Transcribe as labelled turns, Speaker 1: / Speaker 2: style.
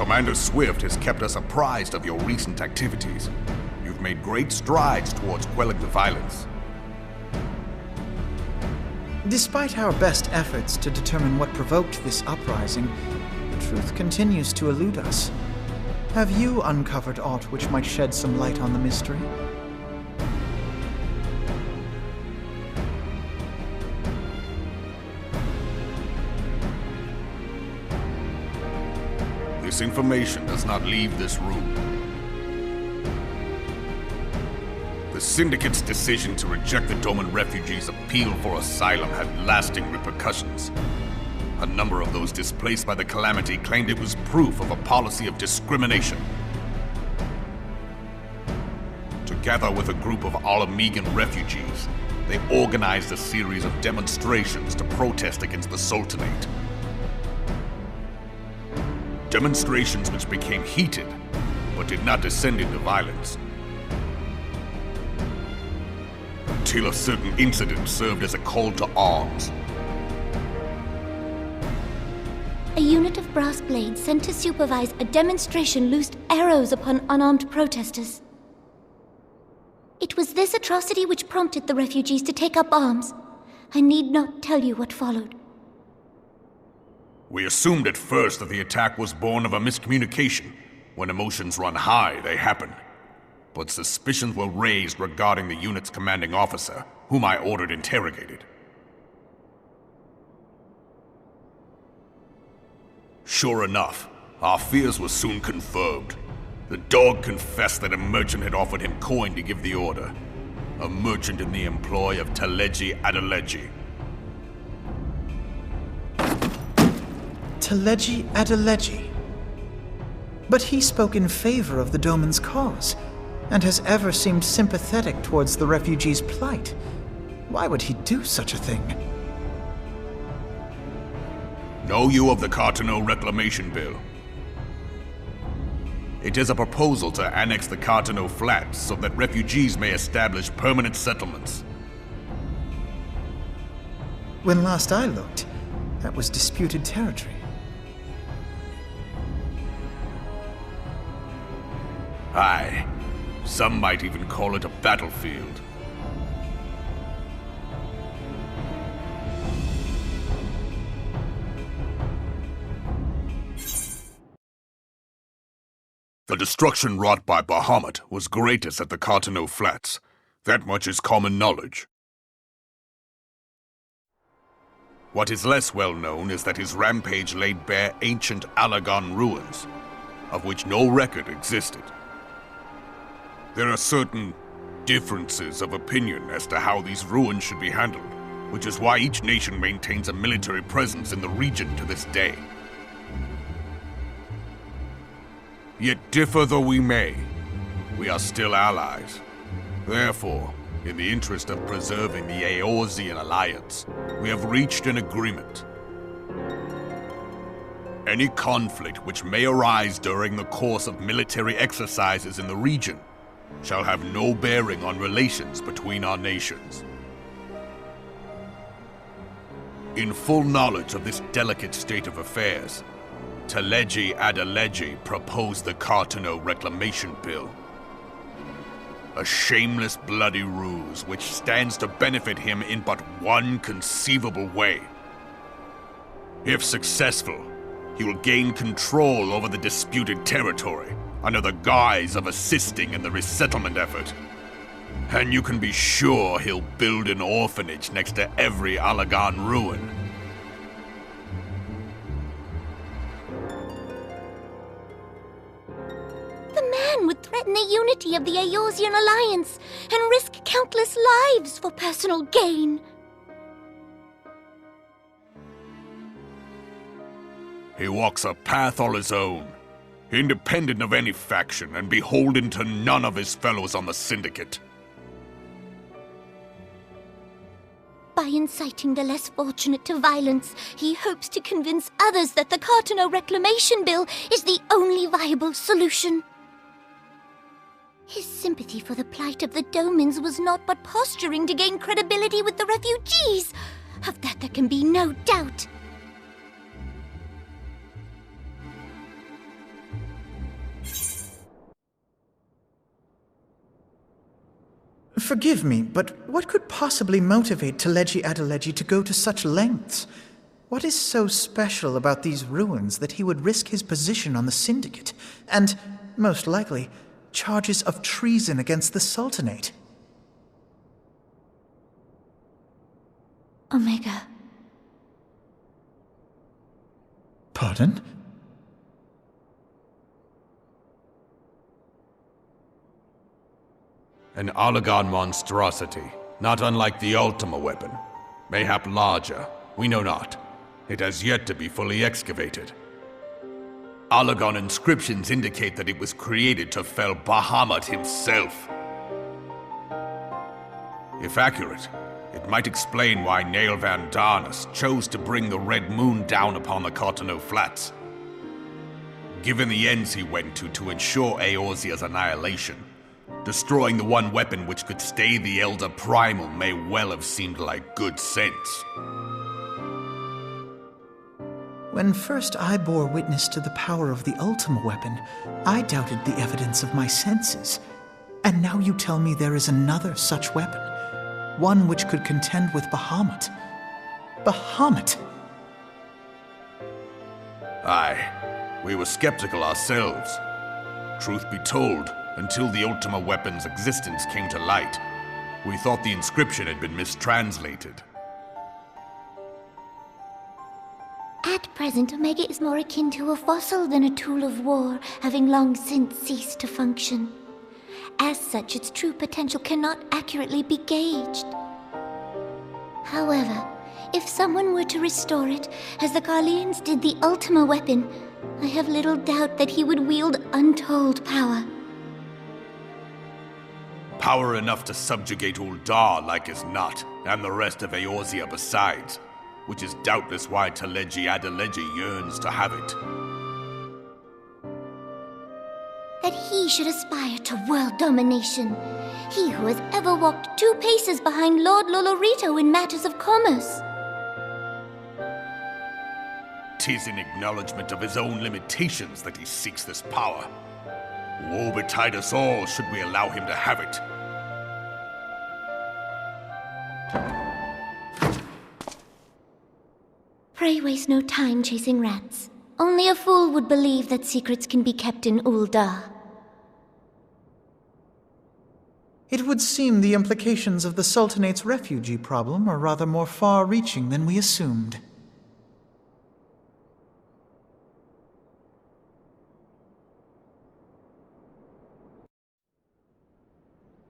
Speaker 1: Commander Swift has kept us apprised of your recent activities. You've made great strides towards quelling the violence.
Speaker 2: Despite our best efforts to determine what provoked this uprising, the truth continues to elude us. Have you uncovered aught which might shed some light on the mystery?
Speaker 1: This information does not leave this room. The Syndicate's decision to reject the Doman refugees' appeal for asylum had lasting repercussions. A number of those displaced by the calamity claimed it was proof of a policy of discrimination. Together with a group of Alamegan refugees, they organized a series of demonstrations to protest against the Sultanate. Demonstrations which became heated, but did not descend into violence. Until a certain incident served as a call to arms.
Speaker 3: A unit of brass blades sent to supervise a demonstration loosed arrows upon unarmed protesters. It was this atrocity which prompted the refugees to take up arms. I need not tell you what followed.
Speaker 1: We assumed at first that the attack was born of a miscommunication. When emotions run high, they happen. But suspicions were raised regarding the unit's commanding officer, whom I ordered interrogated. Sure enough, our fears were soon confirmed. The dog confessed that a merchant had offered him coin to give the order. A merchant in the employ of Teleji Adeleji.
Speaker 2: Teleji Adeleji. But he spoke in favor of the Doman's cause, and has ever seemed sympathetic towards the refugees' plight. Why would he do such a thing?
Speaker 1: Know you of the Cartano Reclamation Bill? It is a proposal to annex the Cartano Flats so that refugees may establish permanent settlements.
Speaker 2: When last I looked, that was disputed territory.
Speaker 1: Aye. Some might even call it a battlefield. The destruction wrought by Bahamut was greatest at the Cartano Flats. That much is common knowledge. What is less well known is that his rampage laid bare ancient Alagon ruins, of which no record existed. There are certain differences of opinion as to how these ruins should be handled, which is why each nation maintains a military presence in the region to this day. Yet differ though we may, we are still allies. Therefore, in the interest of preserving the Eorzean alliance, we have reached an agreement. Any conflict which may arise during the course of military exercises in the region shall have no bearing on relations between our nations. In full knowledge of this delicate state of affairs, Teleji Adeleji proposed the Cartano Reclamation Bill. A shameless bloody ruse which stands to benefit him in but one conceivable way. If successful, he will gain control over the disputed territory under the guise of assisting in the resettlement effort. And you can be sure he'll build an orphanage next to every Alagon ruin.
Speaker 3: The man would threaten the unity of the Eorzean alliance and risk countless lives for personal gain.
Speaker 1: He walks a path all his own, independent of any faction and beholden to none of his fellows on the Syndicate.
Speaker 3: By inciting the less fortunate to violence, he hopes to convince others that the Cartano Reclamation Bill is the only viable solution. His sympathy for the plight of the Domans was not but posturing to gain credibility with the refugees. Of that there can be no doubt.
Speaker 2: Forgive me, but what could possibly motivate Teleji Adeleji to go to such lengths? What is so special about these ruins that he would risk his position on the Syndicate, and, most likely, charges of treason against the Sultanate?
Speaker 3: Omega.
Speaker 2: Pardon?
Speaker 1: An Oligon monstrosity, not unlike the Ultima weapon. Mayhap larger, we know not. It has yet to be fully excavated. Oligon inscriptions indicate that it was created to fell Bahamut himself. If accurate, it might explain why Nail Van Darnus chose to bring the Red Moon down upon the Cotonou Flats. Given the ends he went to ensure Eorzea's annihilation, destroying the one weapon which could stay the Elder Primal may well have seemed like good sense.
Speaker 2: When first I bore witness to the power of the Ultima weapon, I doubted the evidence of my senses. And now you tell me there is another such weapon, one which could contend with Bahamut. Bahamut!
Speaker 1: Aye, we were skeptical ourselves. Truth be told, until the Ultima weapon's existence came to light, we thought the inscription had been mistranslated.
Speaker 3: At present, Omega is more akin to a fossil than a tool of war, having long since ceased to function. As such, its true potential cannot accurately be gauged. However, if someone were to restore it, as the Garleans did the Ultima weapon, I have little doubt that he would wield untold power.
Speaker 1: Power enough to subjugate Uldar like as not, and the rest of Eorzea besides, which is doubtless why Teleji Adeleji yearns to have it.
Speaker 3: That he should aspire to world domination. He who has ever walked 2 paces behind Lord Lolorito in matters of commerce.
Speaker 1: 'Tis in acknowledgement of his own limitations that he seeks this power. Woe betide us all should we allow him to have it.
Speaker 3: Pray waste no time chasing rats. Only a fool would believe that secrets can be kept in Uldar.
Speaker 2: It would seem the implications of the Sultanate's refugee problem are rather more far-reaching than we assumed.